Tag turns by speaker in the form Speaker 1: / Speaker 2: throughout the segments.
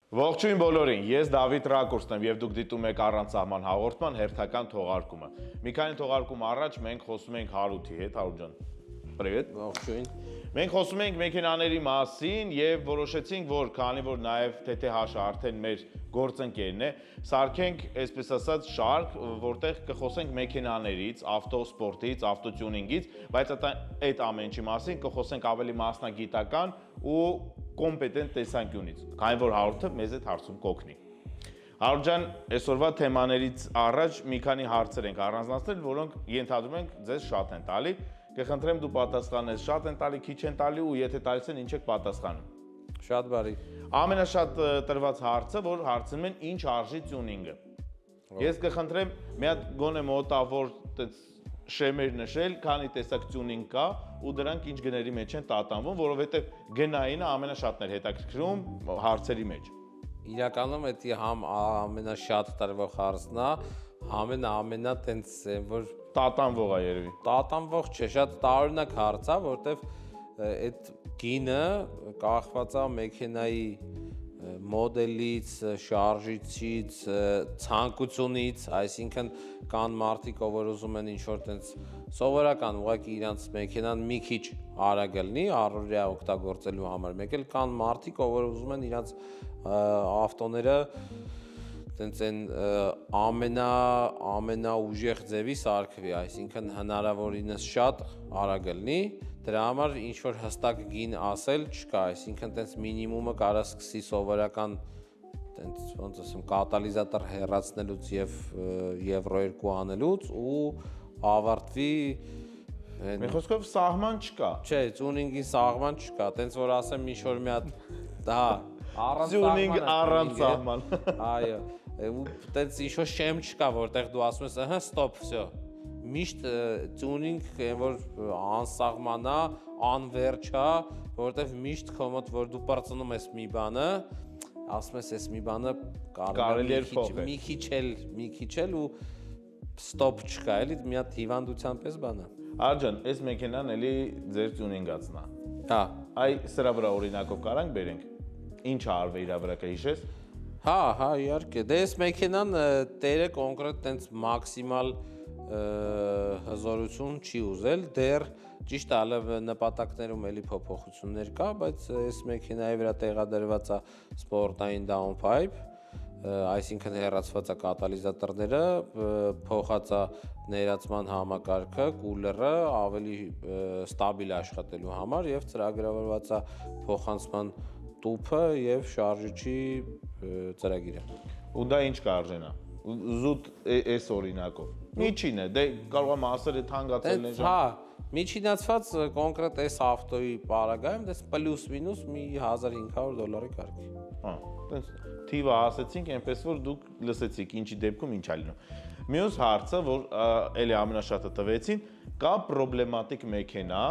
Speaker 1: Ողջույն բոլորին, ես Դավիթ Ռակուրսն եմ եւ դուք դիտում եք առանց սահման հաղորդման հերթական թողարկումը։ Մի քանի թողարկում առաջ մենք խոսում ենք Հարութի հետ, Հարութ ջան։ Պրիվետ։
Speaker 2: Ողջույն։
Speaker 1: Մենք խոսում ենք մեքենաների մասին եւ որոշեցինք, որ քանի որ նաեւ TT-H-ը արդեն մեր գործընկերն է, սարքենք, այսպես ասած, շարք, որտեղ կխոսենք մեքենաներից, ավտոսպորտից, ավտոտյունինգից, բայց այդ ամեն ինչի մասին կխոսենք ավելի մասնագիտական ու կոմպետենտ տեսանկյունից, քանի որ Հարութը մեզ այդ հարցում կօգնի։ Հարութ ջան, այսօրվա թեմաներից առաջ մի քանի հարցեր ենք առանձնացրել, որոնք ենթադրում ենք ձեզ շատ են տալի։ Կխնդրեմ դու պատասխանես, շատ են տալի, քիչ են տալի ու եթե տալիս են, ինչ եք պատասխանում։
Speaker 2: Շատ բարի։
Speaker 1: Ամենաշատ տրված հարցը, որ հարցնում են, ինչ արժի տյունինգը։ Ես կխնդրեմ մի հատ գոնե մոտավոր շեմեր նշել, քանի տեսակ տյունինգ կա ու դրանք ինչ գների մեջ են տատանվում, որովհետև գնայինը ամենաշատն էր հետաքրքրում հարցերի մեջ։
Speaker 2: Իրականում դա համ ամենաշատ տրվող հարցն է, ամենա տենց որ
Speaker 1: Տատանվող է երևի։
Speaker 2: Տատանվող չէ, շատ տարօրինակ հարց է, որտեվ այդ գինը կախված է մեքենայի մոդելից, շարժիչից, ցանկությունից, այսինքն կան մարդիկ, ով ուզում են ինչ-որ տենց սովորական ուղղակի իրանց մեքենան մի քիչ արագ լինի, առօրյա օգտագործելու համար, մեկ էլ կան մարդիկ, ով ուզում են իրանց ավտոները տենց են ամենաուժեղ ձևի սարքվի, այսինքն հնարավորինս շատ արագ լինի, դրա համար ինչ-որ հստակ գին ասել չկա, այսինքն տենց մինիմումը կարա սկսի սովորական տենց ոնց ասեմ կատալիզատոր հեռացնելուց եւ եվրո 2 անելուց ու ավարտվի
Speaker 1: Մի խոսքով սահման չկա։
Speaker 2: Չէ, տյունինգի սահման չկա, տենց որ ասեմ ինչ-որ մի հատ դա
Speaker 1: առանց սահման։
Speaker 2: Այո, ու տենց ինչ-որ շեմ չկա, որտեղ դու ասում ես, ըհը, ստոպ, всё։ Միշտ տյունինգ որ անսահմանա, անվերջ է, որովհետև միշտ քո մոտ որ դու բարձնում ես մի բանը, ասում ես այս մի բանը կարելի է մի քիչ էլ ու ստոպ չկա, էլի մի հատ հիվանդության պես բան է։
Speaker 1: Աջան, այս մեքենան էլի ձեր տյունինգացն է։
Speaker 2: Հա։
Speaker 1: Այ սրա վրա օրինակով կարանք բերենք։ Ինչ արվե իր վրա կհիշես։
Speaker 2: Հա, իհարկե։ Դե այս մեքենան տերը կոնկրետ տենց մաքսիմալ հզորություն չի ուզել, դեռ ճիշտ է նպատակներում էլի փոփոխություններ կա, բայց այս մեքենայի վրա տեղադրված է սպորտային downpipe, այսինքն հեռացված է կատալիզատորները, փոխած է ներածման համակարգը, կուլերը ավելի ստաբիլ աշխատելու համար եւ ծրագրավորված է փոխանցման տուփը եւ շարժիչի ծրագիրը։
Speaker 1: Ու դա ինչ կարժենա։ Զուտ այս օրինակով։ Միջին է, դե կարող եմ ասել է թանկացել է։
Speaker 2: Հա, միջինացված կոնկրետ այս ավտոյի պարագայում դες պլյուս մինուս մի $1500 կարգի։
Speaker 1: Հա, տենց թիվը ասեցինք, այնպես որ դուք լսեցիք ինչի դեպքում ինչ է լինում։ Մյուս հարցը, որ էլի ամենաշատը տվեցին, կա պրոբլեմատիկ մեքենա,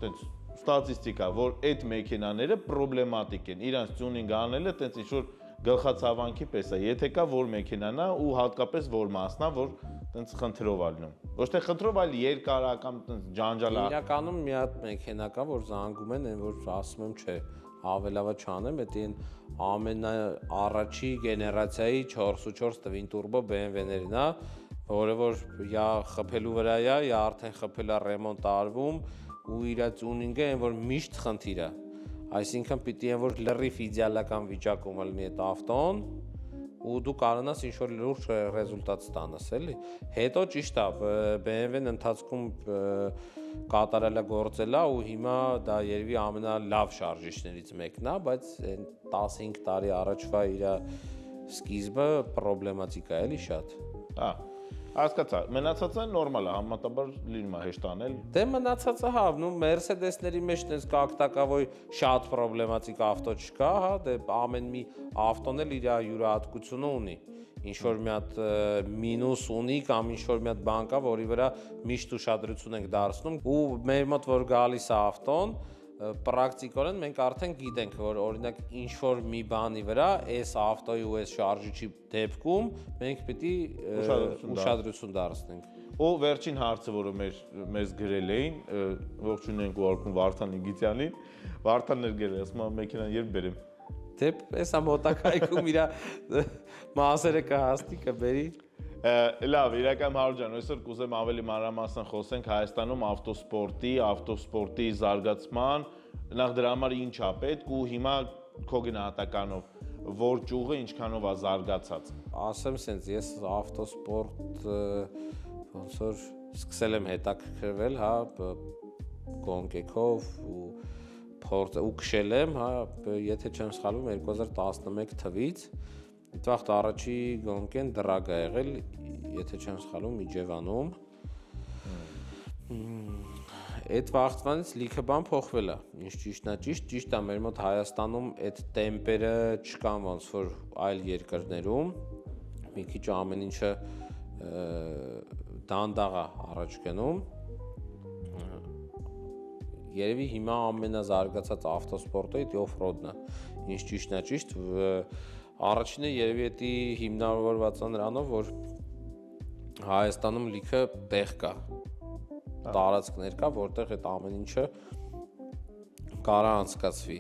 Speaker 1: տենց ստատիստիկա, որ այդ մեքենաները պրոբլեմատիկ են, իրանց տյունինգ անելը տենց ինչ-որ գլխացավանքի պես է, եթե կա որ մեքենան է ու հատկապես որ մասնա, որ տենց խնդրով է լինում։ Ոչ թե խնդրով, այլ երկարական տենց ջանջալա։
Speaker 2: Իրականում մի հատ մեքենա կա, որ զանգում են, որ ասում եմ, չէ, ավելավա չանեմ, դա ամենաառաջի գեներացիայի 4.4 տվին տուրբո BMW-ներին է, որը որ या խփելու վրա է, या արդեն խփել է ռեմոնտ արվում ու իր տյունինգը այն որ միշտ խնդիր է։ Այսինքն պիտի այն որ լրիվ իդեալական վիճակում լինի այդ ավտոն ու դու կարողանաս ինչ-որ լուրջ ռեզուլտատ ստանաս, էլի։ Հետո ճիշտ է, BMW-ն ընթացքում կատարել է գործել է ու հիմա դա երևի ամենալավ շարժիչներից մեկն է, բայց 15 տարի առաջվա իր սկիզբը պրոբլեմատիկ է, էլի շատ։
Speaker 1: Հա։ Հասկացա, մնացածը նորմալ է, համատաբար լինում է հեշտ անել։
Speaker 2: Դե մնացածը հա, նու Mercedes-ների մեջ տես կակտակավոյ շատ պրոբլեմատիկ ավտո չկա, հա, դե ամեն մի ավտոն էլ իր յուրահատկությունը ունի։ Ինչ որ մի հատ մինուս ունի կամ ինչ որ մի հատ բան կա, որի վրա միշտ ուշադրություն ենք դարձնում ու մեր մոտ որ գալիս է ավտոն, պրակտիկորեն մենք արդեն գիտենք, որ օրինակ ինչ որ մի բանի վրա այս ավտոյի ու այս շարժիչի դեպքում մենք պիտի ուշադրություն դարձնենք։
Speaker 1: Ու վերջին հարցը, որը մեզ գրել էին, ողջույն ենք ուղարկում Վարդան Իգիթյանին, Վարդանն էր գրել, ասում է մեքենան երբ բերեմ։
Speaker 2: Դե էսա մոտակայքում իր մասերը կհասնի կբերի։
Speaker 1: Լավ, իրական Հարություն ջան, այսօր կուզեմ ավելի մանրամասն խոսենք Հայաստանում ավտոսպորտի զարգացման, նախ դրա համար ինչ է պետք ու հիմա քո գնահատականով որ ճյուղը ինչքանով է զարգացած։
Speaker 2: Ասեմ սենց, ես ավտոսպորտ ոնց որ սկսել եմ հետաքրքրվել, հա, գոնկեքով ու փորձ ու քշել եմ, հա, եթե չեմ սխալվում 2011 թվից Այդ վաղտ առաջի գոնկեն դրագ է եղել, եթե չեմ սխալվում Իջևանում։ Այդ վաղտվանից լիքը բան փոխվել է, ինչ ճիշտն է ճիշտ է մեր մոտ Հայաստանում այդ տեմպերը չկան ոնց որ այլ երկրներում, մի քիչ ամեն ինչը դանդաղ է առաջ գնում։ Երևի հիմա ամենազարգացած ավտոսպորտը դա օֆրոդն է, ինչ ճիշտն է ճիշտ Առաջինը երևի էդի հիմնավորված է նրանով, որ Հայաստանում լիքը տեղ կա, տարածքներ կա, որտեղ այդ ամեն ինչը կարա անցկացվի։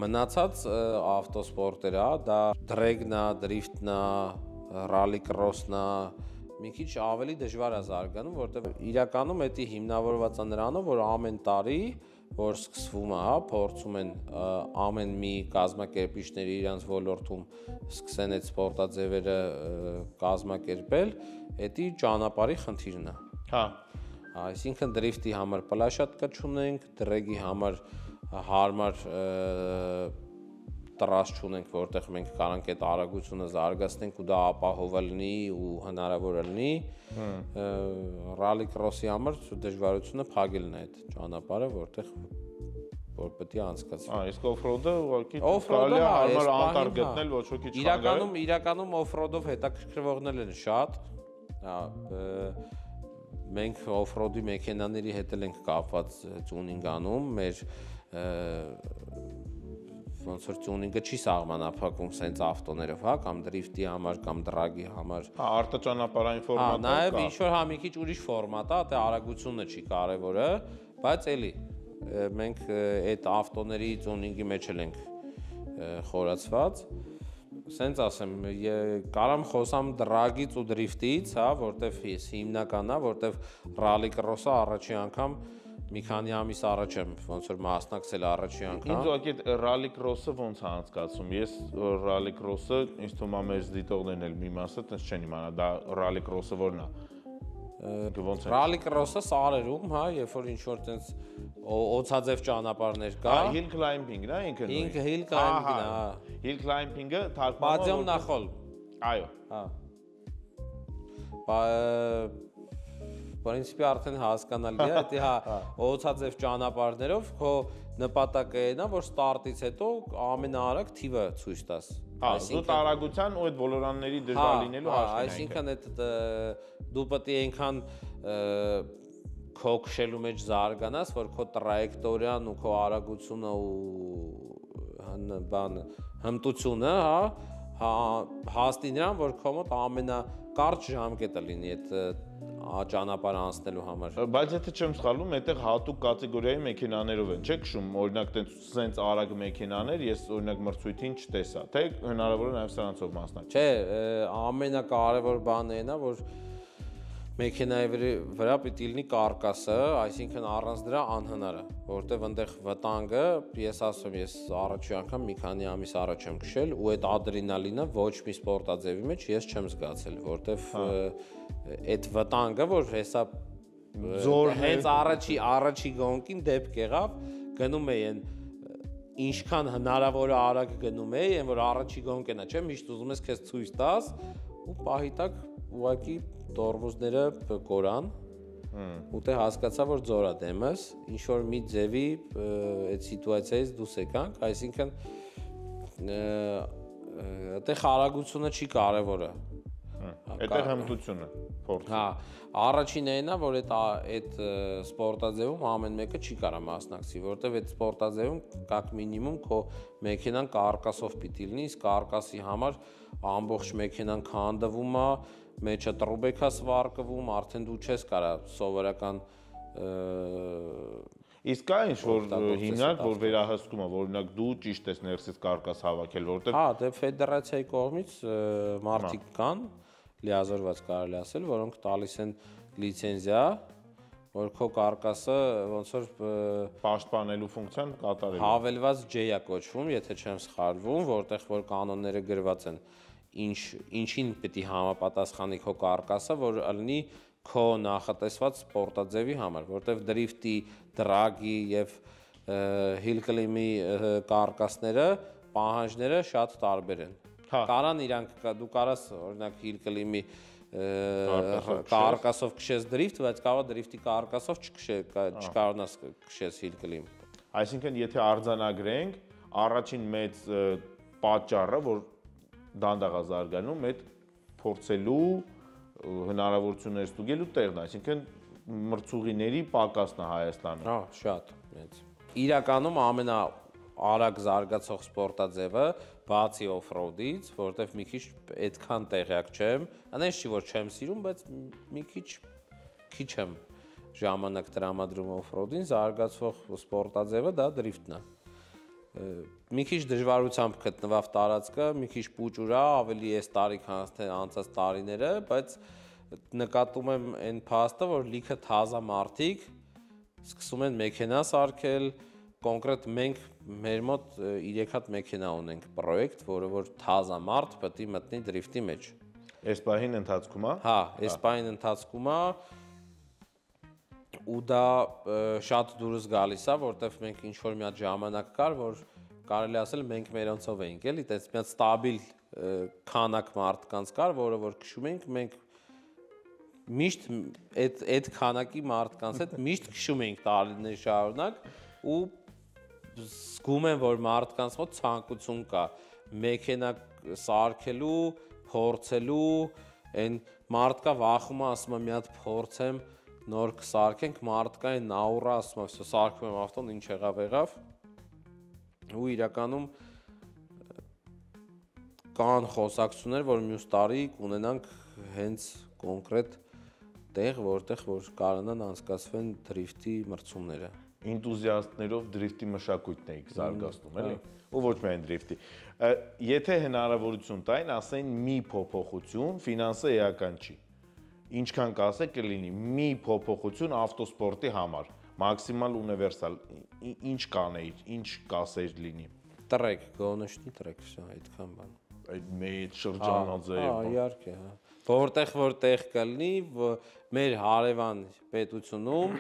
Speaker 2: Մնացած ավտոսպորտերը, դա դրեգն է, դրիֆտն է, ռալի կրոսն է, մի քիչ ավելի դժվար է զարգանում, որտեղ իրականում էդի հիմնավորված է նրանով, որ ամեն տարի որ սկսվում է, հա, փորձում են ամեն մի կազմակերպիչների իրանց ոլորտում սկսեն այդ սպորտաձևերը կազմակերպել, դա ճանապարհի խնդիրն է։
Speaker 1: Հա։
Speaker 2: Այսինքն դրիֆտի համար պլաշատկա չունենք, դրեգի համար հարմար տրաս չունենք, որտեղ մենք կարանք այդ արագությունը զարգացնենք ու դա ապահովը լինի ու հնարավոր լինի։ Ռալի կրոսի համար դժվարությունը փակելն է այդ ճանապարհը, որտեղ որ պետք է անցկացվի։
Speaker 1: Իսկ օֆրոդը ուղղակի կարելի է հարմար անտառ գտնել, ոչ ոքի չխանգարել։
Speaker 2: Իրականում օֆրոդով հետաքրքրվողներ են շատ։ Մենք օֆրոդի մեքենաների հետ ենք կապված տյունինգ անում, մեր ոնց որ տյունինգը չի սահմանափակվում սենց ավտոներով, հա, կամ դրիֆտի համար, կամ դրագի համար։
Speaker 1: Հա, արտաճանապարհային ֆորմատը կա։
Speaker 2: Նաև ինչ որ հա մի քիչ ուրիշ ֆորմատ է, դա արագությունը չի կարևորը, բայց էլի մենք այդ ավտոների տյունինգի մեջ ենք խորացված։ Սենց ասեմ, կարամ խոսամ դրագից ու դրիֆտից, հա, որտեվ հիմնական է, որտեվ ռալի կրոսը առաջի անգամ մի քանի ամիս առաջ եմ ոնց որ մասնակցել առաջի անգամ։
Speaker 1: Ինձ ուղղակի ռալի կրոսը ոնց է անցկացում։ Ես ռալի կրոսը ինձ թվում է մեր դիտողներն էլ մի մասը տես չեն իմանա, դա ռալի կրոսը որն է։
Speaker 2: Ռալի կրոսը սարերում, հա, երբ որ ինչ որ տես օցաձև ճանապարհներ կա։
Speaker 1: Hill climbing-ն է ինքը։
Speaker 2: Ինքը hill climbing-ն է, հա։
Speaker 1: Hill climbing-ը թարգմանվում է
Speaker 2: Բադյոմ նախոլ։
Speaker 1: Այո։
Speaker 2: Հա։ Պրինցիպի արդեն հասկանալի է, դա հա օցաձև ճանապարհներով քո նպատակը է նա, որ ստարտից հետո ամենաարագ թիվը ցույց տաս։
Speaker 1: Հա, զուտ արագության ու այդ ոլորանների դժվար լինելու հաշվին։
Speaker 2: Այսինքն այդ դու պետք է այնքան քո քշելու մեջ զարգանաս, որ քո տրայեկտորիան ու քո արագությունը ու բանը հմտությունը, հա, հասնի նրան, որ քո մոտ ամենակարճ ժամկետը լինի այդ ճանապարհ անցնելու համար։
Speaker 1: Բայց եթե չեմ սխալվում, այդտեղ հատուկ կատեգորիայի մեքենաներով են, չէ՞ քշում, օրինակ տենց արագ մեքենաներ, ես օրինակ մրցույթին չտեսա, թե հնարավոր է նաև սրանցով մասնակցել։
Speaker 2: Չէ, ամենակարևոր բանը այն է, որ մեքենայի վրա պիտի լինի կարկասը, այսինքն առանց դրա անհնար է, որտեվ այնտեղ վտանգը, ես ասում եմ, ես առաջի անգամ մի քանի ամիս առաջ եմ քշել ու այդ ադրենալինը ոչ մի սպորտաձևի մեջ ես չեմ զգացել, որտեվ այդ վտանգը, որ հեսա հենց առաջի գոնկին դեպք եղավ, գնում էին ինչքան հնարավոր է արագ գնում էին, որ առաջի գոնկենա, չէ՞, միշտ ուզում ես քեզ ցույց տաս ու պահի տակ ուղակի տորմուզները կորան ու դե հասկացա, որ ձորա դեմս, ինչ որ մի ձևի այդ սիտուացիայից դուրս եկանք, այսինքն այդտեղ արագությունը չի կարևորը։
Speaker 1: Այդտեղ հմտությունը, փորձը։
Speaker 2: Հա, առաջինն այն է, որ այդ սպորտաձևում ամեն մեկը չի կարա մասնակցի, որտեվ այդ սպորտաձևում կակ մինիմում քո մեքենան կարկասով պիտի լինի, իսկ կարկասի համար ամբողջ մեքենան քանդվում է, մեջը տրուբեքա սվարկվում, արդեն դու չես կարա սովորական
Speaker 1: Իսկ կա ինչ-որ հիմնարկ, որ վերահսկում է, որ օրինակ դու ճիշտ ես ներսից կարկաս հավաքել, որտեղ
Speaker 2: Հա, դե ֆեդերացիայի կողմից մարդիկ կան, լիազորված կարելի ասել, որոնք տալիս են լիցենզիա, որ քո կարկասը ոնց որ
Speaker 1: պաշտպանելու ֆունկցիան կատարելու։
Speaker 2: Հավելված J-ա կոչվում, եթե չեմ սխալվում, որտեղ որ կանոնները գրված են, ինչին պետք է համապատասխանի քո կարկասը, որ ըլնի քո նախատեսված սպորտաձևի համար, որտեղ դրիֆտի, դրագի եւ hill climb-ի կարկասները, պահանջները շատ տարբեր են։ Կարան իրանք դու կարաս օրինակ hill climb-ի կարկասով քշես դրիֆտ, բայց կարող է դրիֆտի կարկասով չկարողանաս քշես hill climb։
Speaker 1: Այսինքն, եթե արձանագրենք, առաջին մեծ պատճառը, որ դանդաղ է զարգանում, այդ փորձելու հնարավորություններ ստուգելու տեղն է, այսինքն մրցուղիների պակասն է Հայաստանում։
Speaker 2: Հա, շատ մեծ։ Իրականում ամենաարագ զարգացող սպորտաձևը բացի օֆրոուդից, որովհետև մի քիչ այդքան տեղյակ չեմ, այնպես չի որ չեմ սիրում, բայց մի քիչ եմ ժամանակ տրամադրում օֆրոուդին, զարգացող սպորտաձևը դա դրիֆտն է։ Մի քիչ դժվարությամբ գտնվավ տարածքը, մի քիչ պուճուր է, ավելի էս տարի քան թե անցած տարիները, բայց նկատում եմ այն փաստը, որ լիքը թազա մարդիկ սկսում են մեքենա սարքել, կոնկրետ մենք մեր մոտ 3 հատ մեքենա ունենք պրոյեկտ, որը որ թազա մարդ պետք է մտնի դրիֆտի մեջ։
Speaker 1: Այս պահին ընթացքում է։
Speaker 2: Հա, այս պահին ընթացքում է ու դա շատ դուրս գալիս է, որտեվ մենք ինչ որ մի հատ ժամանակ կար, որ կարելի ասել մենք մերոնցով էինք, էլի, այդպես մի հատ ստաբիլ քանակ մարդկանց կար, որը որ քշում ենք, մենք միշտ այդ քանակի մարդկանց հետ միշտ քշում էինք տարիներ շարունակ ու զգում եմ, որ մարդկանց մոտ ցանկություն կա մեքենա սարքելու, փորձելու, այն մարդկա վախում է, ասում է մի հատ փորձեմ, նոր կսարքենք, մարդկա այն նաուրա ասում է, սարքում եմ ավտոն, ինչ եղավ ու իրականում կան խոսակցություններ, որ մյուս տարի կունենանք հենց կոնկրետ տեղ, որտեղ որ կարողանան անցկացվեն դրիֆտի մրցումները։
Speaker 1: Ինտուզիաստներով դրիֆտի մշակույթն եք զարգացնում, էլի, ու ոչ միայն դրիֆտի։ Եթե հնարավորություն տային, ասեն մի փոփոխություն, ֆինանսը էական չի։ Ինչքան կասեք կլինի մի փոփոխություն ավտոսպորտի համար, մաքսիմալ ունիվերսալ, ինչ կանեիր, ինչ կասեիր լինի։
Speaker 2: Տրեք, գոնոշնի տրեք, այդքան բան։
Speaker 1: Այդ մեծ շրջանաձև։
Speaker 2: Հա, իհարկե, հա։ Որտեղ որտեղ կլինի, մեր հարևան պետությունում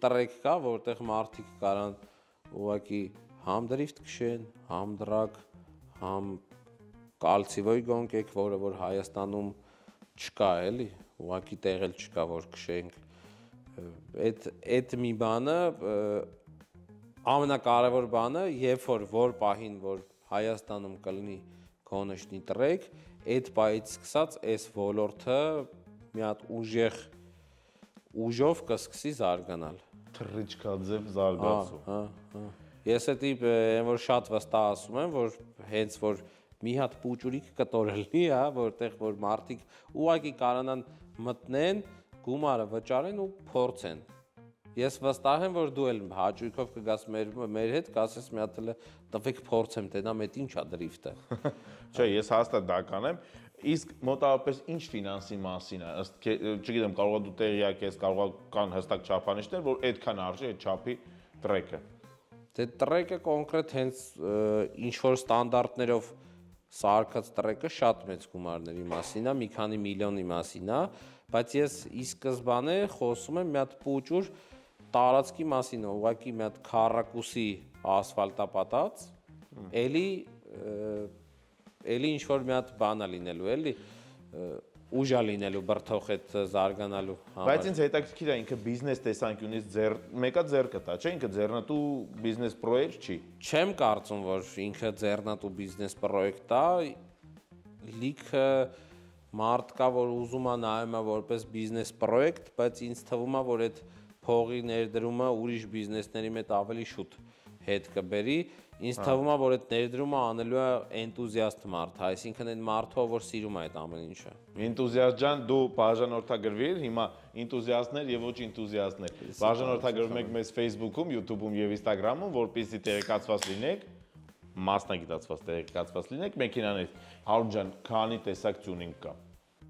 Speaker 2: տրեք կա, որտեղ մարդիկ կարան ուղղակի համ դրիֆտ քշեն, համ դրակ, համ կալցիվոյ գոնկեք, որը որ Հայաստանում չկա, էլի, ուղղակի տեղ էլ չկա, որ քշենք։ Այդ մի բանը ամենակարևոր բանը, երբ որ պահին, որ Հայաստանում կլինի գոնոշնի տրեք, այդ պահից սկսած այս ոլորտը մի հատ ուժով կսկսի զարգանալ։
Speaker 1: Թռիչքաձև զարգացում։
Speaker 2: Ես էդի որ շատ վստահ ասում եմ, որ հենց որ մի հատ պուճուրիկ կտորելնի, հա, որտեղ որ մարդիկ ուղղակի կարողանան մտնեն, գումարը վճարեն ու փորձեն։ Ես վստահ եմ, որ դու էլ հաճույքով կգաս մեր հետ, կասես մի հատ էլ տվեք փորձեմ, տենամ այդ ինչա դրիֆտը։
Speaker 1: Չէ, ես հաստատ դա կանեմ։ Իսկ մոտավորապես ինչ ֆինանսի մասին է, ըստ չգիտեմ, կարող է դու տեղյակ ես, կարող է կան հստակ չափանիշներ, որ այդքան արժի այդ չափի տրեկը։
Speaker 2: Դե տրեկը կոնկրետ հենց ինչ որ ստանդարտներով սարքած տրեկը շատ մեծ գումարների մասին է, մի քանի միլիոնի մասին է, բայց ես ի սկզբանե խոսում եմ մի հատ պուճուր տարածքի մասին, ուղղակի մի հատ քառակուսի ասֆալտապատած, էլի ինչ որ մի հատ բան է լինելու, էլի ուժա լինելու բրթող այդ զարգանալու համար։
Speaker 1: Բայց ինձ հետաքրքիր է ինքը բիզնես տեսանկյունից մեկը ձեռքը տա, չէ՞, ինքը ձեռնատու բիզնես պրոյեկտ չի։
Speaker 2: Չեմ կարծում, որ ինքը ձեռնատու բիզնես պրոյեկտ է, լիքը մարդ կա, որ ուզում է նայում է որպես բիզնես պրոյեկտ, բայց ինձ թվում է, որ այդ փողի ներդրումը ուրիշ բիզնեսների հետ ավելի շուտ հետ կբերի, ինձ թվում է, որ այդ ներդրումը անելու է էնտուզիաստ մարդ, այսինքն այն մարդը, որ սիրում է այդ ամեն ինչը։
Speaker 1: Էնտուզիաստ ջան, դու բաժանորդագրվիր, հիմա էնտուզիաստներ եւ ոչ էնտուզիաստներ։ Բաժանորդագրվում եք մեզ Facebook-ում, YouTube-ում եւ Instagram-ում, որպեսզի տեղեկացված լինեք, մասնագիտացված տեղեկացված լինեք մեքենաներից։ Հարուն ջան, քանի տեսակ տյունինգ կա։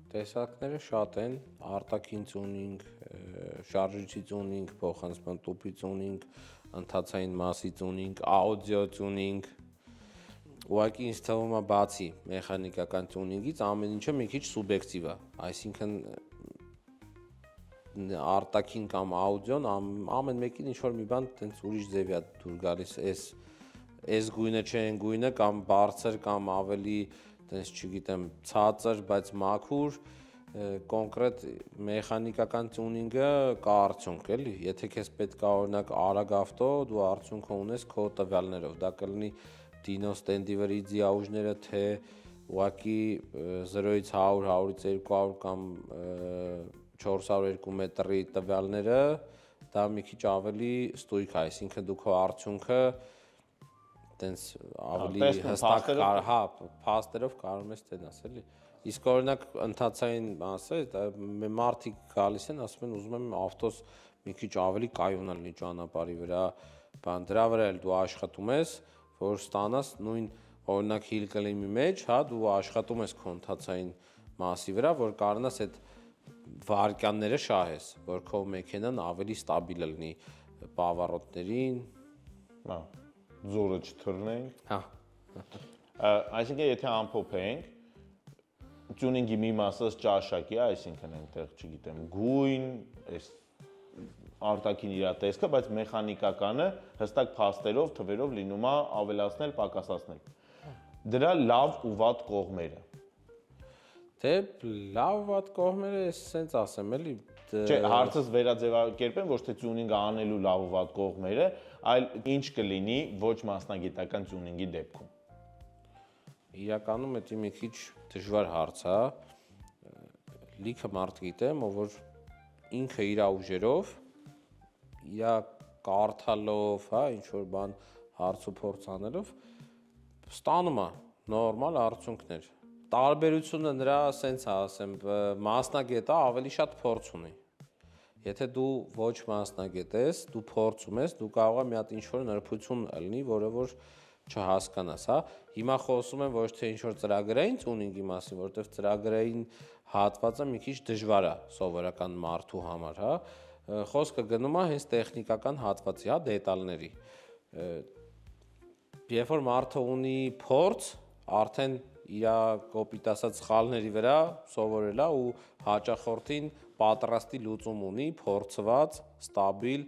Speaker 2: Տեսակները շատ են, արտաքին տյունինգ, շարժիչի տյունինգ, փոխանցման տուփի տյունինգ, ընթացային մասի տյունինգ, աուդիո տյունինգ։ Ուղղակի ինձ թվում է բացի մեխանիկական տյունինգից ամեն ինչը մի քիչ սուբյեկտիվ է, այսինքն արտաքին կամ աուդիոն ամեն մեկին ինչ որ մի բան տենց ուրիշ ձև է դուր գալիս, այս գույնը չէ այն գույնը կամ բարձր կամ ավելի տենց չգիտեմ ցածր, բայց մաքուր կոնկրետ մեխանիկական տյունինգը կա արդյունք էլի, եթե քեզ պետք է օրինակ արագ ավտո, դու արդյունքը ունես քո տվյալներով, դա կլինի Dino ստենդի վրի ձիաուժները, թե ուղղակի 0-ից 100, 100-ից 200 կամ 402 մետրի տվյալները, դա մի քիչ ավելի ստույգ է, այսինքն դու քո արդյունքը տենց ավելի հստակ փաստերով կարող ես տենաս, էլի։ Իսկ օրինակ ընթացային մասը, մարդիկ գալիս են, ասում են ուզում եմ ավտոս մի քիչ ավելի կայուն լինի ճանապարհի վրա, բան դրա վրա էլ դու աշխատում ես, որ ստանաս նույն օրինակ հիլ կլիմի մեջ, հա, դու աշխատում ես քո ընթացային մասի վրա, որ կարողանաս այդ վարկյանները շահես, որ քո մեքենան ավելի ստաբիլ լինի պավառոտներին,
Speaker 1: հա, զորը չթռնենք։
Speaker 2: հա։
Speaker 1: Այսինքն եթե ամփոփենք, տյունինգի մի մասը ճաշակ է, այսինքն այնտեղ, չգիտեմ, գույն, այս արտաքին իր տեսքը, բայց մեխանիկականը հստակ փաստերով, թվերով լինում է ավելացնել, պակասացնել։ Դրա լավ ու վատ կողմերը։
Speaker 2: Դե լավ վատ կողմերը էս սենց ասեմ, էլի։
Speaker 1: Չէ, հարցս վերաձևակերպեմ, ոչ թե տյունինգը անելու լավ ու վատ կողմերը, այլ ինչ կլինի ոչ մասնագիտական տյունինգի դեպքում։
Speaker 2: Իրականում դա մի քիչ դժվար հարց է։ Լիքը մարդ գիտեմ, որ ինքը իր ուժերով, իր կարդալով, հա, ինչ որ բան հարց ու փորձ անելով ստանում է նորմալ արդյունքներ։ Տարբերությունը նրա սենց է, ասեմ, մասնագետը ավելի շատ փորձ ունի։ Եթե դու ոչ մասնագետ ես, դու փորձում ես, դու կարող ես մի հատ ինչ-որ նրբություն լինի, որը որ չհասկանաս, հա։ Հիմա խոսում եմ ոչ թե ինչ-որ ծրագրային տյունինգի մասին, որովհետև ծրագրային հատվածը մի քիչ դժվար է սովորական մարդու համար, հա։ Խոսքը գնում է հենց տեխնիկական հատվածի, հա, դետալների։ Երբ որ մարդը ունի փորձ, արդեն իր կոպիտ ասած սխալների վրա սովորել է ու հաճախորդին պատրաստի լուծում ունի, փորձված, ստաբիլ,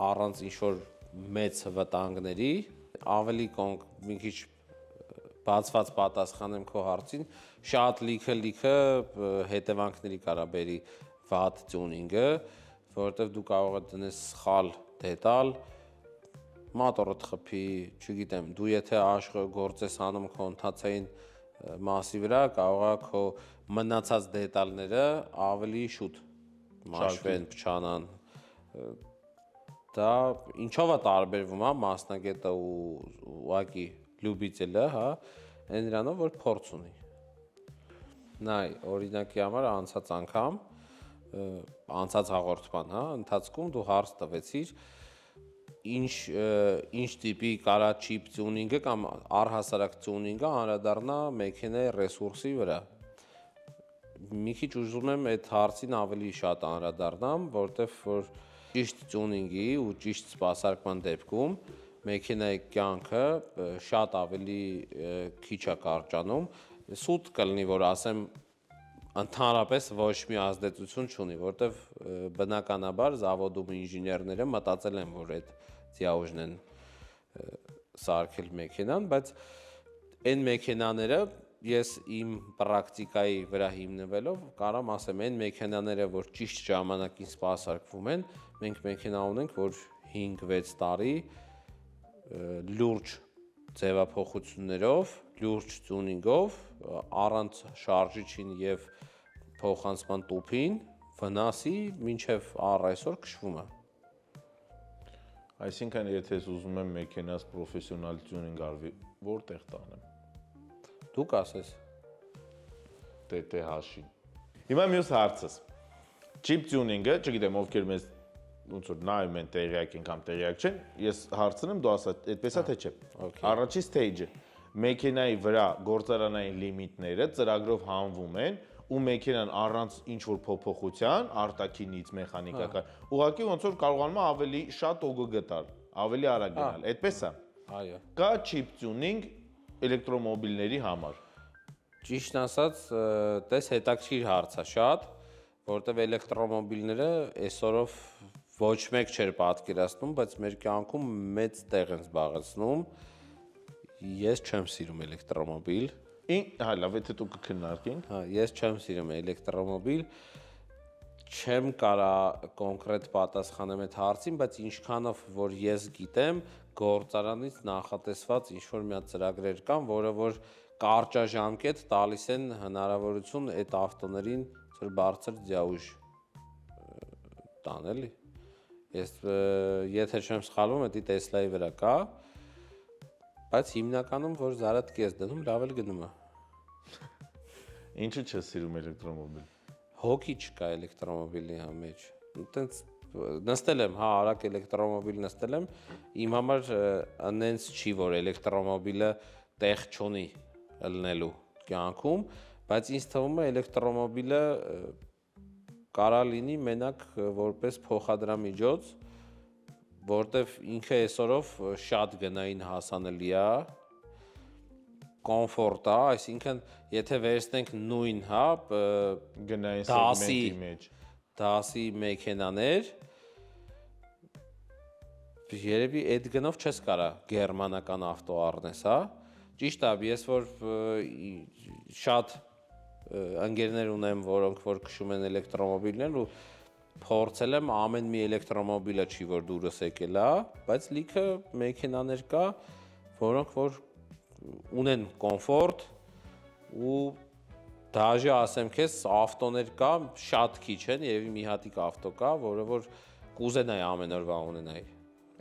Speaker 2: առանց ինչ-որ մեծ վտանգների, ավելի մի քիչ բացված պատասխանեմ քո հարցին, շատ լիքը հետևանքների կարա բերի վատ տյունինգը, որովհետև դու կարող ես դնես սխալ դետալ, մոտորդ խփի, չգիտեմ, դու եթե գործ ես անում քո ընթացային մասի վրա, կարող է քո մնացած դետալները ավելի շուտ մաշվեն, փչանան։ Դա ինչով է տարբերվում, հա, մասնագետը ու ուղղակի լյուբիցելը, հա, այն նրանով, որ փորձ ունի։ Նայ, օրինակի համար անցած անգամ, անցած հաղորդման, հա, ընթացքում դու հարց տվեցիր, ինչ տիպի կարա չիպ տյունինգը կամ առհասարակ տյունինգը անդրադառնա մեքենայի ռեսուրսի վրա։ Մի քիչ ուզում եմ այդ հարցին ավելի շատ անդրադառնամ, որտեվ որ ճիշտ տյունինգի ու ճիշտ սպասարկման դեպքում մեքենայի կյանքը շատ ավելի քիչ է կարճանում, սուտ կլինի, որ ասեմ ընդհանրապես ոչ մի ազդեցություն չունի, որտեվ բնականաբար զավոդում ինժեներները մտածել են, որ այդ ձիաուժն են սարքել մեքենան, բայց այն մեքենաները ես իմ պրակտիկայի վրա հիմնվելով կարամ ասեմ, այն մեքենաները, որ ճիշտ ժամանակին սպասարկվում են, մենք մեքենա ունենք, որ 5-6 տարի լուրջ ձևափոխություններով, լուրջ տյունինգով, առանց շարժիչին եւ փոխանցման տուփին վնասի մինչեւ առ այսօր քշվում է։
Speaker 1: Այսինքն եթե ես ուզում եմ մեքենաս պրոֆեսիոնալ տյունինգ արվի, որտեղ տանեմ։
Speaker 2: Դու կասես։
Speaker 1: TTH-ին։ Հիմա մյուս հարցս։ Chip tuning-ը, չգիտեմ ովքեր մեզ ոնց որ նայում են տեղյակ են կամ տեղյակ չեն, ես հարցնում դու ասա, այդպես է թե չէ։ Առաջի stage-ը մեքենայի վրա գործարանային լիմիտները ծրագրով հանվում են ու մեքենան առանց ինչ որ փոփոխության արտաքինից մեխանիկական ուղղակի ոնց որ կարողանում է ավելի շատ OGG տալ, ավելի արագ գնալ, այդպես է։
Speaker 2: Այո։
Speaker 1: Կա chip tuning էլեկտրոմոբիլների համար։
Speaker 2: Ճիշտ ասած, տես հետաքրքիր հարց է շատ, որտեղ էլեկտրոմոբիլները այսօրով ոչ մեկ չէր պատկերացնում, բայց մեր կյանքում մեծ տեղ են զբաղեցնում։ Ես չեմ սիրում էլեկտրոմոբիլ։
Speaker 1: Հա, լավ, եթե դու կքննարկենք։
Speaker 2: Հա, ես չեմ սիրում էլեկտրոմոբիլ։ Չեմ կարա կոնկրետ պատասխանեմ այդ հարցին, բայց ինչքանով որ ես գիտեմ, գործարանից նախատեսված ինչ-որ մի հատ ծրագրեր կան, որը որ կարճաժամկետ տալիս են հնարավորություն այդ ավտոներին ծր բարձր ձյաուժ տան էլի։ Ես եթե չեմ սխալվում, դա Տեսլայի վրա կա, բայց հիմնականում որ զարաթքի ես դնում, լավ էլ գնում է։
Speaker 1: Ինչու չես սիրում էլեկտրոմոբիլ։
Speaker 2: Հոգի չկա էլեկտրոմոբիլի մեջ։ Այտենց նստել եմ, հա, արագ էլեկտրոմոբիլ նստել եմ, իմ համար այնց չի, որ էլեկտրոմոբիլը տեղ չունի ելնելու կյանքում, բայց ինձ թվում է էլեկտրոմոբիլը կարա լինի մենակ որպես փոխադրամիջոց, որտեվ ինքը այսօրով շատ գնային հասանելի է, կոմֆորտ է, այսինքն եթե վերցնենք նույն, հա,
Speaker 1: գնային սեգմենտի մեջ,
Speaker 2: դասի մեքենաներ, երևի այդ գնով չես կարա գերմանական ավտո առնես, հա։ Ճիշտ է, ես որ շատ ընկերներ ունեմ, որոնք որ քշում են էլեկտրոմոբիլներ ու փորձել եմ ամեն մի էլեկտրոմոբիլը չի որ դուրս եկել է, բայց լիքը մեքենաներ կա, որոնք որ ունեն կոմֆորտ ու դաժե ասեմ քեզ ավտոներ կա, շատ քիչ են, երևի մի հատիկ ավտո կա, որը որ կուզենայի ամեն օրվա ունենայի։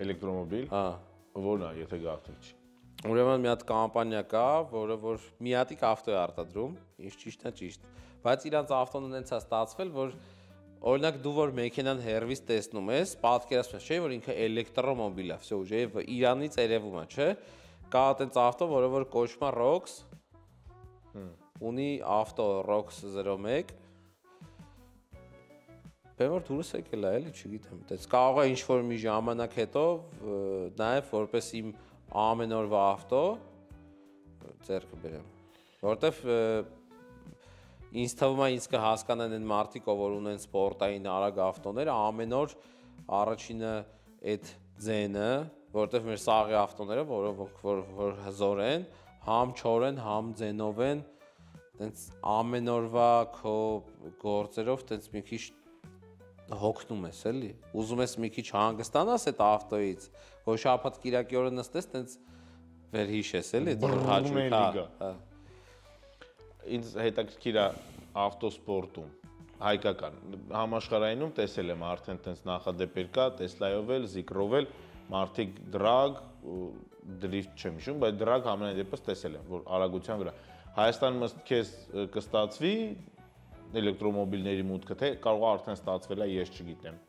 Speaker 1: Էլեկտրոմոբիլ։
Speaker 2: Հա,
Speaker 1: որն է, եթե գաղտնիք չի։
Speaker 2: Ուրեմն մի հատ կամպանիա կա, որը որ մի հատիկ ավտո է արտադրում, ինչ ճիշտ է ճիշտ, բայց իրանց ավտոն ունեցա ստացվել, որ օրինակ դու որ մեքենան հերվից տեսնում ես, պատկերացնում ես, չէ՞ որ ինքը էլեկտրոմոբիլ է, всё уже Իրանից երևում է, չէ՞։ Կա այդպես ավտո, որը որ կոչվում է Rox, ունի ավտո Rox 01, բեմոր դուրս եկել է, էլի չգիտեմ, դες կարող է ինչ-որ մի ժամանակ հետո նաև որպես իմ ամեն օրվա ավտո ձեռքը բերեմ, որտեվ ինձ թվում է ինձ կհասկանան այն մարդիկ, որ ունեն սպորտային արագ ավտոները, ամեն օր առաջինը այդ ձենը, որտեվ մեր սաղի ավտոները, որ հզոր են, համ չոր են, համ ձենով են, տենց ամեն օրվա քո գործերով տենց մի քիչ հոգնում ես, էլի։ Ուզում ես մի քիչ հանգստանաս այդ ավտոից, որ շաբաթ կիրակի օրը նստես, տենց վերհիշես, էլի, որ հաճույք է։
Speaker 1: Ինձ հետաքրքիր է ավտոսպորտում, հայկական, համաշխարհայինում տեսել եմ արդեն տենց նախադեպեր կա, Տեսլայով էլ, Զիկրով էլ, մարդիկ դրագ, դրիֆտ չեմ հիշում, բայց դրագ ամենայն դեպս տեսել եմ, որ արագության վրա։ Հայաստանում ըստ քեզ կստացվի էլեկտրոմոբիլների մուտքը, թե կարող է արդեն ստացվել է, ես չգիտեմ։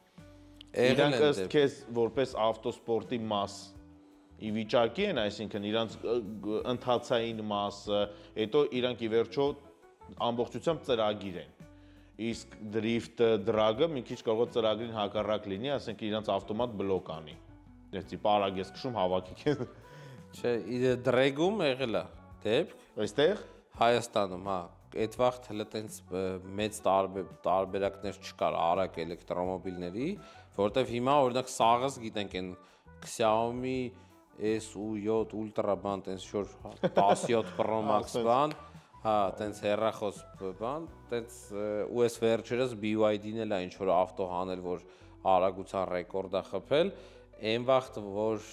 Speaker 1: Իրանք ըստ քեզ որպես ավտոսպորտի մաս ի վիճակի են, այսինքն իրանք ընթացային մասը, հետո իրանք ի վերջո ամբողջությամբ ծրագիր են։ Իսկ դրիֆտը, դրագը մի քիչ կարող է ծրագրին հակառակ լինի, ասենք իրանք ավտոմատ բլոկ անի։ Դες պարագ ես քշում հավաքի քեզ։
Speaker 2: Չէ, դրեգում եղել է դեպք։
Speaker 1: Այստեղ
Speaker 2: Հայաստանում, հա, այդ վաղ հələ տենց մեծ տարբերակներ չկար արագ էլեկտրոմոբիլների, որտեվ հիմա օրինակ սաղս գիտենք այն Xiaomi S7 Ultra բան, տենց շոր 17 Pro Max բան, հա, տենց հեռախոս բան, տենց ու էս վերջերս BYD-ն էլ է ինչ որ ավտո հանել, որ արագության ռեկորդ է խփել, այն վաղ որ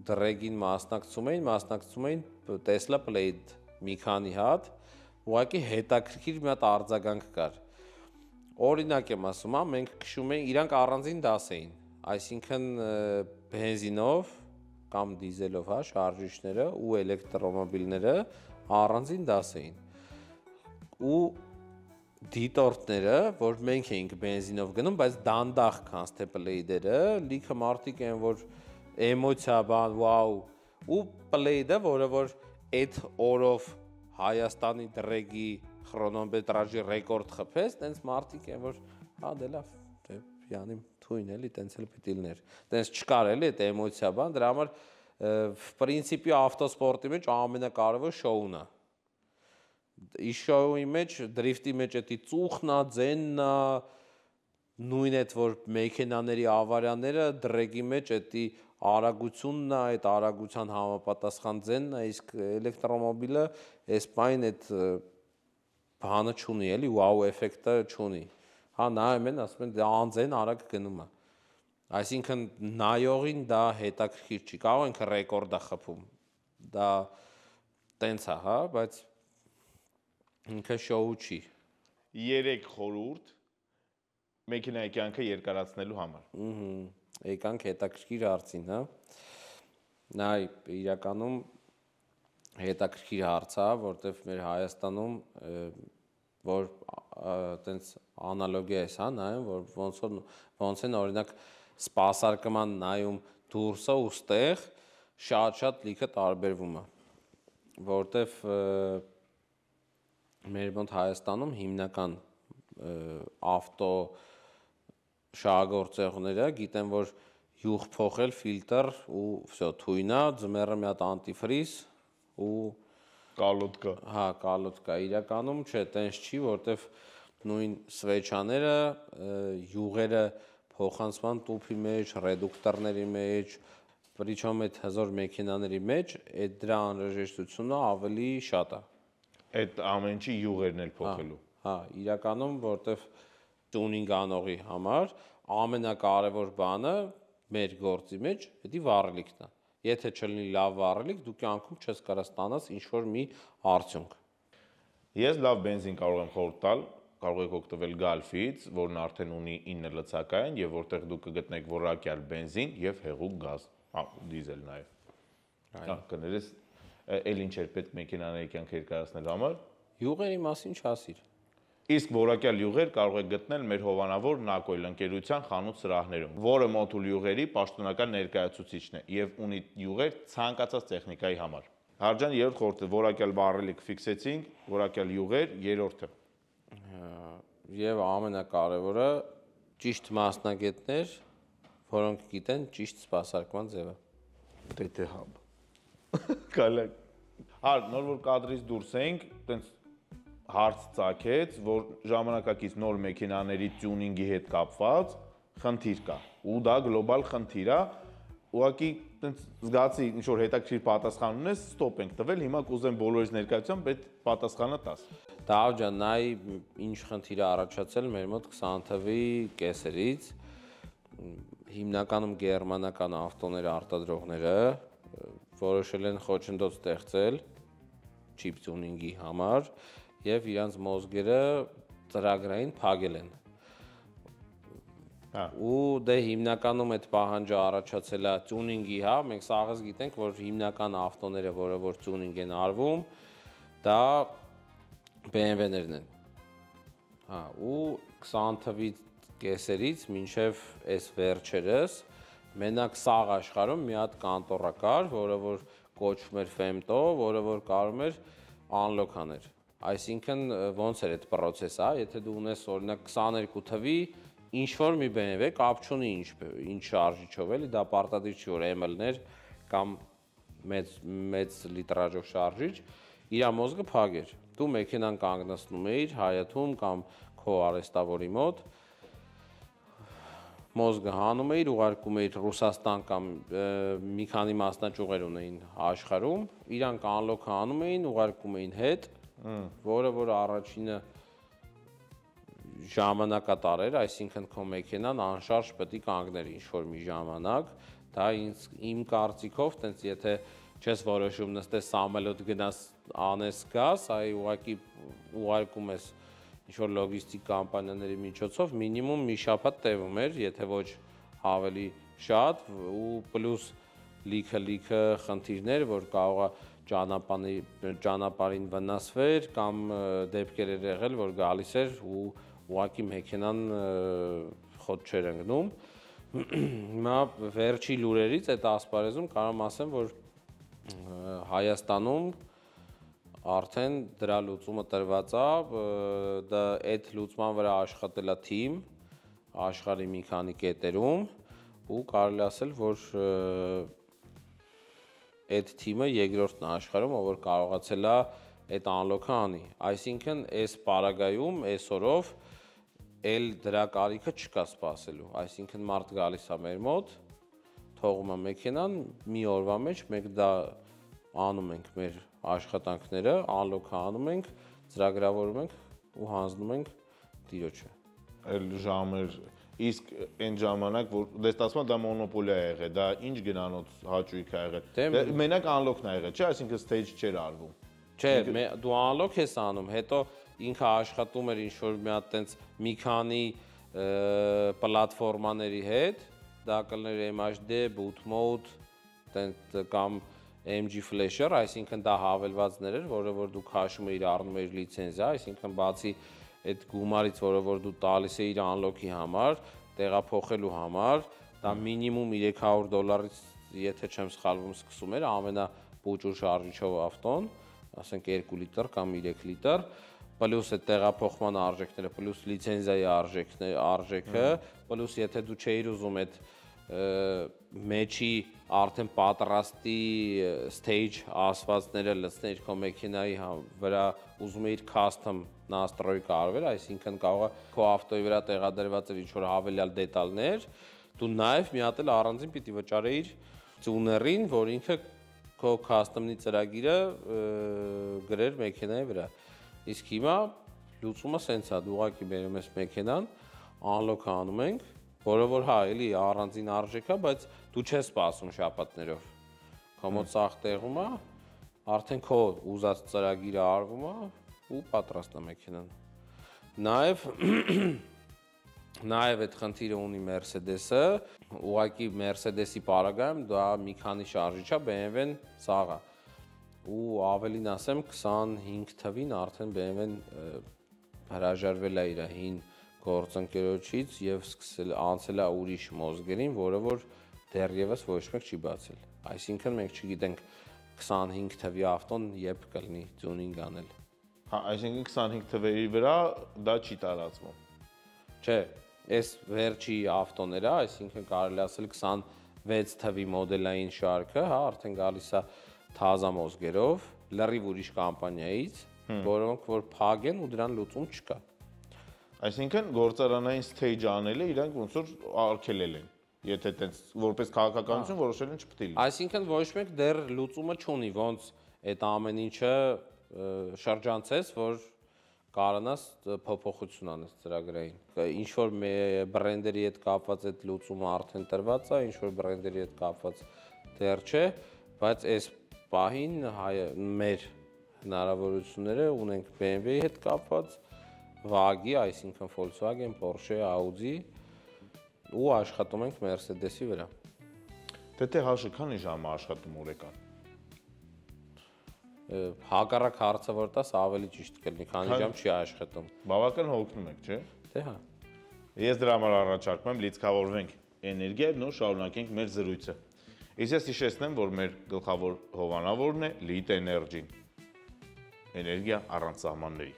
Speaker 2: դրեգին մասնակցում էին Tesla Plate մի քանի հատ, ուղղակի հետաքրքիր մի հատ արձագանք կար։ Օրինակ եմ ասում, մենք քշում էինք, իրանք առանձին դաս էին, այսինքն բենզինով կամ դիզելով, հա, շարժիչները ու էլեկտրոմոբիլները առանձին դաս էին։ Ու դիտորդները, որ մենք էինք բենզինով գնում, բայց դանդաղ քանց թե պլեյդերը, լիքը մարդիկ են, որ էմոցիա բան, վաու, ու պլեյդը, որը որ այդ օրով Հայաստանի դրեգի քրոնոմետրաժի ռեկորդ խփեց, տենց մարդիկ են, որ հա դե լավ, դե յանի թույն էլի, տենց էլ պիտի լիներ։ Տենց չկար էլի այդ էմոցիա բան, դրա համար պրինցիպի ավտոսպորտի մեջ ամենակարևոր շոուն է։ Իս շոուի մեջ, դրիֆտի մեջ էդի ծուխնա, ձեննա, նույն այդ որ մեքենաների ավարիաները դրեգի մեջ էդի արագությունն է, այդ արագության համապատասխան ձենն է, իսկ էլեկտրոմոբիլը այս բան այդ բանը չունի, էլի վաու էֆեկտը չունի։ Հա նայում են, ասում են դա անձեն արագ գնում է։ Այսինքն նայողին դա հետաքրքիր չի, կարող ենք ռեկորդ է խփում։ Դա տենց է, հա, բայց ինքը շոու չի։
Speaker 1: 3 խորհուրդ մեքենայի կյանքը երկարացնելու համար։
Speaker 2: Եկանք հետաքրքիր հարցին, հա։ Նայ, իրականում հետաքրքիր հարց է, որտեվ մեր Հայաստանում որ տենց անալոգիա է, հա, նայում, որ ոնց են օրինակ սպասարկման նայում դուրսը ու ստեղ շատ լիքը տարբերվում է, որտեվ մեր մոտ Հայաստանում հիմնական ավտո շահագործողները գիտեն, որ յուղ փոխել ֆիլտր ու վсё թույնա, ձմեռը մի հատ անտիֆրիզ ու
Speaker 1: կալոտկա։
Speaker 2: Հա, կալոտկա, իրականում չէ, տենց չի, որտեվ նույն սվեչաները, յուղերը փոխանցման տուփի մեջ, ռեդուկտորների մեջ, причем այդ հզոր մեքենաների մեջ այդ դրա անհրաժեշտությունը ավելի շատ է։
Speaker 1: Այդ ամեն ինչի յուղերն էլ փոխելու։
Speaker 2: Հա, իրականում, որտեվ տյունինգ անողի համար ամենակարևոր բանը մեր գործի մեջ դա վառելիքն է։ Եթե չլինի լավ վառելիք, դու կյանքում չես կարող ստանաս ինչ-որ մի արդյունք։
Speaker 1: Ես լավ բենզին կարող եմ խորհուրդ տալ, կարող եք օգտվել Galf-ից, որն արդեն ունի 9 լցակային եւ որտեղ դուք կգտնեք որակյալ բենզին եւ հեղուկ գազ, հա, դիզել նաեւ։ Հա, կներես, էլ ինչ էր պետք մեքենաների կյանքը երկարացնելու համար։
Speaker 2: Յուղերի մասին չասիր։
Speaker 1: Իսկ որակյալ յուղեր կարող եք գտնել մեր հովանավոր Նակոյլ ընկերության խանութ սրահներում, որը մոդուլ յուղերի պաշտոնական ներկայացուցիչն է եւ ունի յուղեր ցանկացած տեխնիկայի համար։ Հարջան երրորդ խորհուրդը որակյալ վառելիք ֆիքսեցինք, որակյալ յուղեր երրորդը։
Speaker 2: Եվ ամենակարևորը ճիշտ մասնագետներ, որոնք գիտեն ճիշտ սպասարկման ձևը։
Speaker 1: Դե հապ։ Կալա։ Հա, նոր որ կադրից դուրս էինք, տենց հարց ծագեց, որ ժամանակակից նոր մեքենաների տյունինգի հետ կապված խնդիր կա։ Ու դա գլոբալ խնդիր է։ Ուղղակի տենց զգացի ինչ որ հետաքրքիր պատասխան ունես, ստոպ ենք տվել, հիմա կուզեմ բոլորիս ներկայությամբ այդ պատասխանը տաս։
Speaker 2: Տավ ջան, նայ ինչ խնդիր է առաջացել մեր մոտ 20 թվականի կեսերից, հիմնականում գերմանական ավտոներ արտադրողները որոշել են խոչընդոտ ստեղծել չիփ տյունինգի համար եւ իրանց մոզգերը ծրագրային փակել են։ Ու դե հիմնականում այդ պահանջը առաջացել է տյունինգի, հա, մենք սաղս գիտենք, որ հիմնական ավտոները, որը որ տյունինգ են արվում, դա BMW-ներն են։ Հա, ու 20 թվականի կեսերից մինչև այս վերջերս մենակ սաղ աշխարհում մի հատ կանտորա կար, որը որ կոչվում էր Femto, որը որ կարում էր unlock աներ։ Այսինքն ոնց էր այդ process-ը, հա, եթե դու ունես օրինակ 22 թվի ինչ որ մի BMW, կապ չունի ինչ շարժիչով էլի, դա պարտադիր չի որ ML-ներ կամ մեծ լիտրաժով շարժիչ, իր մոզգը փակեր։ Դու մեքենան կանգնացնում էիր Հայաթում կամ քո արեստավորի մոտ, մոզգը հանում էիր, ուղարկում էիր Ռուսաստան կամ մի քանի մասնաճյուղեր ունեին աշխարհում, իրանք unlock անում էին, ուղարկում էին հետ, որը որ առաջինը ժամանակատար էր, այսինքն քո մեքենան անշարժ պետք է կանգներ ինչ-որ մի ժամանակ, դա իմ կարծիքով, տենց եթե չես որոշում նստես սամոլոտ գնաս անես գաս, այ ուղղակի ուղարկում ես ինչ-որ լոգիստիկ կամպանիաների միջոցով մինիմում մի շաբաթ տևում էր, եթե ոչ ավելի շատ ու պլյուս լիքը խնդիրներ, որ կարող է ճանապարհին վնասվեր կամ դեպքեր էր եղել, որ գալիս էր ու ուղղակի մեքենան խոտ չէր ընկնում։ Հիմա վերջի լուրերից այդ ասպարեզում կարող եմ ասեմ, որ Հայաստանում արդեն դրա լուծումը տրված է, դա այդ լուծման վրա աշխատել է թիմ աշխարհի մի քանի կետերում ու կարելի ասել, որ այդ թիմը երկրորդն է աշխարհում, ով որ կարողացել է այդ անլոքը անի։ Այսինքն, այս պարագայում, այս օրով էլ դրա կարիքը չկա սպասելու։ Այսինքն, մարդ գալիս է մեր մոտ, թողում է մեքենան, մի օրվա մեջ մենք դա անում ենք մեր աշխատանքները, անլոքը անում ենք, ծրագրավորում ենք ու հանձնում ենք տիրոջը։
Speaker 1: Այլ ժամեր, իսկ այն ժամանակ, որ դες ասում դա մոնոպոլիա է եղել, դա ինչ գնանոց հաճույք է եղել։ Մենակ անլոքն է եղել, չէ՞, այսինքն stage չէր արվում։
Speaker 2: Չէ, դու անլոք ես անում, հետո ինքը աշխատում էր ինչ-որ մի հատ տենց մի քանի պլատֆորմաների հետ, դա կլներ MHD, Bootmode, տենց կամ MG Flasher, այսինքն դա հավելվածներ էր, որը որ դու քաշում էիր, առնում էիր լիցենզիա, այսինքն բացի այդ գումարից, որը որ դու տալիս էիր անլոքի համար, տեղափոխելու համար, դա մինիմում $300, եթե չեմ սխալվում, սկսում էր ամենապուճուր շարժիչով ավտոն, ասենք 2 լիտր կամ 3 լիտր, պլյուս այդ տեղափոխման արժեքները, պլյուս լիցենզիայի արժեքը, պլյուս եթե դու չէիր ուզում այդ մեջի արդեն պատրաստի stage ասվածները լցնել քո մեքենայի վրա, ուզում էիր custom настройка արվել, այսինքն կարող է քո ավտոյի վրա տեղադրված էր ինչ-որ հավելյալ դետալներ, դու նաև մի հատ էլ առանձին պիտի վճարեիր ծուներին, որ ինքը քո custom-ի ծրագիրը գրեր մեքենայի վրա։ Իսկ հիմա լուծումը սենց է, դու ուղղակի բերում ես մեքենան, unlock անում ենք, որը որ հա, էլի առանձին արժեք է, բայց դու չես սպասում շաբաթներով։ Քո մոտ սաղ տեղում է, արդեն քո ուզած ծրագիրը արվում է ու պատրաստ է մեքենան։ Նաև այդ խնդիրը ունի Mercedes-ը, ուղղակի Mercedes-ի պարագայում դա մի քանի շարժիչ է, BMW-ն սաղ է։ Ու ավելին ասեմ, 25 թվին արդեն BMW-ն հրաժարվել է իր հին գործընկերոջից եւ անցել է ուրիշ մոզգերին, որը որ դեռևս ոչ մեկ չի բացել։ Այսինքն մենք չգիտենք 25 թվի ավտոն երբ կլինի tuning անել։
Speaker 1: Հա, այսինքն 25 թվերի վրա դա չի տարածվում։
Speaker 2: Չէ, այս վերջի ավտոները, այսինքն կարելի ասել 26 թվի մոդելային շարքը, հա, արդեն գալիս է թազա մոզգերով, լրիվ ուրիշ կամպանիայից, որոնք որ փակ են ու դրան լուծում չկա։
Speaker 1: Այսինքն գործարանային stage անելը իրանք ոնց որ արգելել են։ Եթե տենց որպես քաղաքականություն որոշել են չպետք է լինի։
Speaker 2: Այսինքն ոչ մեկ դեռ լուծումը չունի, ոնց այդ ամեն ինչը շրջանցես, որ կարողանաս փոփոխություն անես ծրագրային։ Ինչ որ բրենդերի հետ կապված այդ լուծումը արդեն տրված է, ինչ որ բրենդերի հետ կապված դեռ չէ, բայց այս պահին մեր հնարավորությունները ունենք BMW-ի հետ կապված, VAG-ի, այսինքն Volkswagen, Porsche, Audi ու աշխատում ենք Mercedes-ի վրա։
Speaker 1: TTH-ը քանի ժամ է աշխատում օրական։
Speaker 2: Հակառակ հարցը որ տաս ավելի ճիշտ կլինի, քանի ժամ չի աշխատում։
Speaker 1: Բավական հոգնում եք, չէ՞։
Speaker 2: Դե հա։
Speaker 1: Ես դրա համար առաջարկում եմ լիցքավորվենք էներգիայով ու շարունակենք մեր զրույցը։ Իսկ ես հիշեցնեմ, որ մեր գլխավոր հովանավորն է Lit Energy-ն։ Էներգիա առանց սահմանների։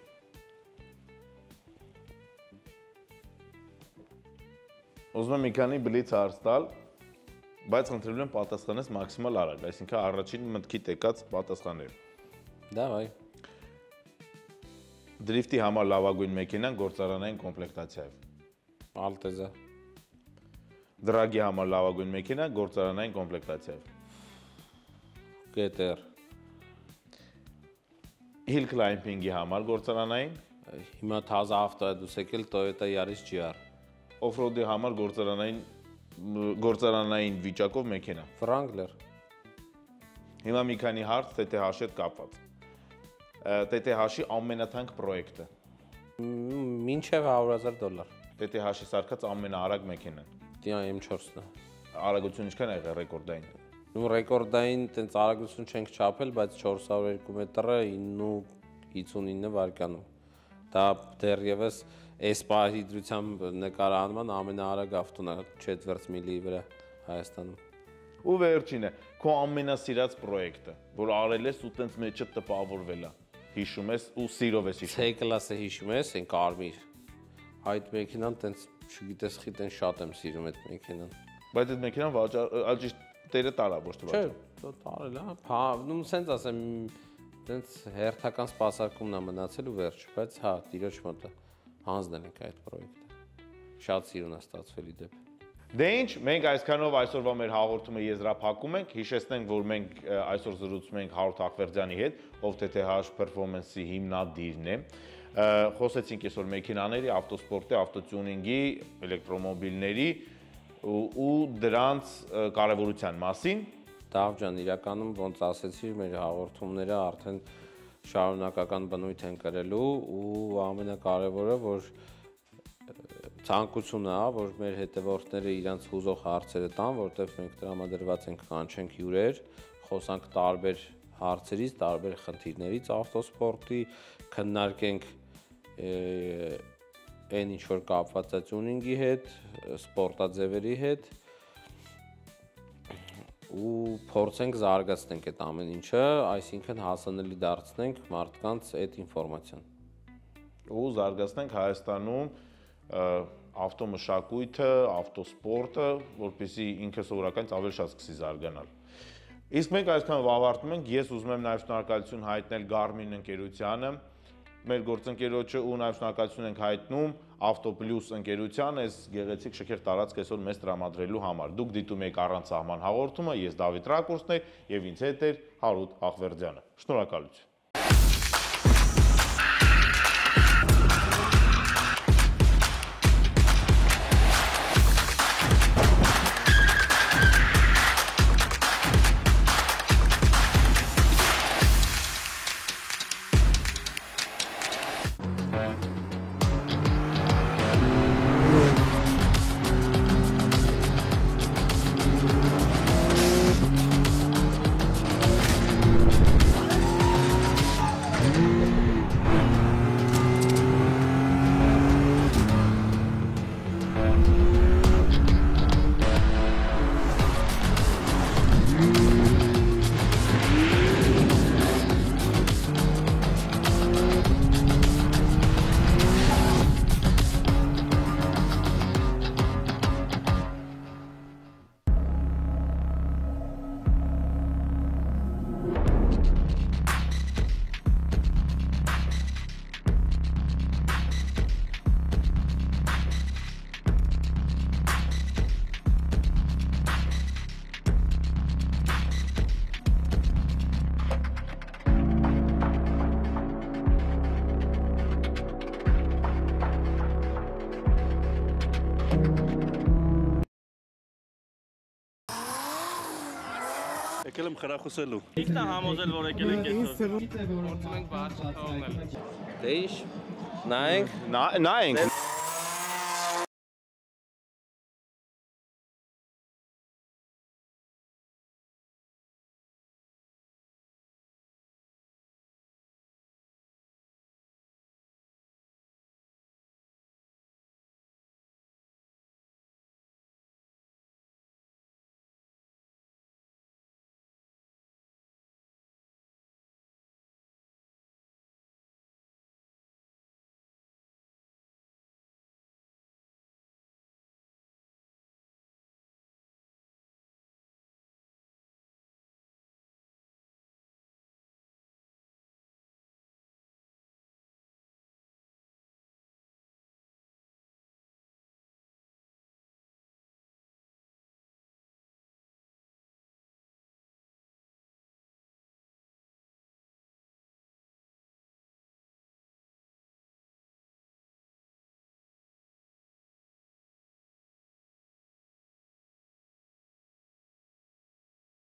Speaker 1: Ուզում եմ մի քանի բլից հարց տալ, բայց խնդրում եմ պատասխանես մաքսիմալ արագ, այսինքն առաջին մտքիդ եկած պատասխաններ։
Speaker 2: Դավայ։
Speaker 1: Դրիֆտի համար լավագույն մեքենան գործարանային կոմպլեկտացիայով։
Speaker 2: Alteza։
Speaker 1: Դրագի համար լավագույն մեքենա գործարանային կոմպլեկտացիայով։
Speaker 2: GTR։
Speaker 1: Hill climbing-ի համար գործարանային։
Speaker 2: Հիմա թազա ավտո է դուս եկել Toyota Yaris GR։
Speaker 1: Off-road-ի համար գործարանային վիճակով մեքենա։
Speaker 2: Wrangler։
Speaker 1: Հիմա մի քանի հարց TTH-ի հետ կապված։ TTH-ի ամենաթանկ պրոյեկտը։
Speaker 2: Մինչև $100,000։
Speaker 1: TTH-ի սարքած ամենաարագ մեքենան։
Speaker 2: պիտի M4-ն է։
Speaker 1: Արագությունը ինչքան է եղել ռեկորդային։
Speaker 2: Ու ռեկորդային տենց արագություն չենք չափել, բայց 402 մետրը 9:59 վայրկյանում։ Դա դեռևս այս պահի դրությամբ նկարահանման ամենաարագ ավտոն է չետվերտ միլիի վրա Հայաստանում։
Speaker 1: Ու վերջինը, քո ամենասիրած պրոյեկտը, որ արել ես ու տենց մեջը տպավորվել է։ Հիշում ես ու սիրով ես հիշում։
Speaker 2: C-կլասը հիշում ես, այն կարմիր։ Այդ մեքենան տենց չգիտես խի տենց շատ եմ սիրում այդ մեքենան։
Speaker 1: Բայց այդ մեքենան վաճառ տերը տարա ոչ թե վաճառ։
Speaker 2: Չէ, տարել է, հա, նույն sense ասեմ, տենց հերթական սպասարկումն է մնացել ու վերջ, բայց հա, տիրոջ մոտ հանձնել ենք այդ պրոյեկտը։ Շատ սիրուն է ստացվել իդեպ։
Speaker 1: Դե ինչ, մենք այսքանով այսօրվա մեր հաղորդումը եզրափակում ենք, հիշեցնենք, որ մենք այսօր զրուցում ենք Հարութ Ախվերդյանի հետ, ով TTH Performance-ի հիմնադիրն է։ Խոսեցինք այսօր մեքենաների, ավտոսպորտի, ավտոտյունինգի, էլեկտրոմոբիլների ու դրանց կարևորության մասին։
Speaker 2: Դավ ջան, իրականում ոնց ասեցի, մեր հաղորդումները արդեն շարունակական բնույթ են կրելու ու ամենակարևորը, որ ցանկությունը է, որ մեր հետևորդները իրանց հուզող հարցերը տան, որտեղ մենք տրամադրված ենք կանչենք հյուրեր, խոսանք տարբեր հարցերից, տարբեր խնդիրներից ավտոսպորտի, քննարկենք այն ինչ որ կապված է տյունինգի հետ, սպորտաձևերի հետ ու փորձենք զարգացնենք այդ ամեն ինչը, այսինքն հասանելի դարձնենք մարդկանց այդ ինֆորմացիան։
Speaker 1: Ու զարգացնենք Հայաստանում ավտոմշակույթը, ավտոսպորտը, որպեսզի ինքը սովորականից ավելի շատ սկսի զարգանալ։ Իսկ մենք այսքանով ավարտում ենք, ես ուզում եմ նաև շնորհակալություն հայտնել Garmin ընկերությանը, մեր գործընկերոջը ու նաև շնորհակալություն ենք հայտնում Ավտոպլյուս ընկերությանը, այս գեղեցիկ շքեղ տարածք այսօր մեզ տրամադրելու համար։ Դուք դիտում եք առանց սահման հաղորդումը, ես Դավիթ Ռակուրսն եմ եւ ինձ հետ է Հարութ Ախվերդյանը։ Շնորհակալություն։
Speaker 3: Եկել եմ խրախուսելու։
Speaker 4: Ինքն է համոզել, որ եկել եք այսօր։ Փորձում ենք բարձր թողնել։
Speaker 2: Դե ինչ, նայենք։
Speaker 1: Նայենք։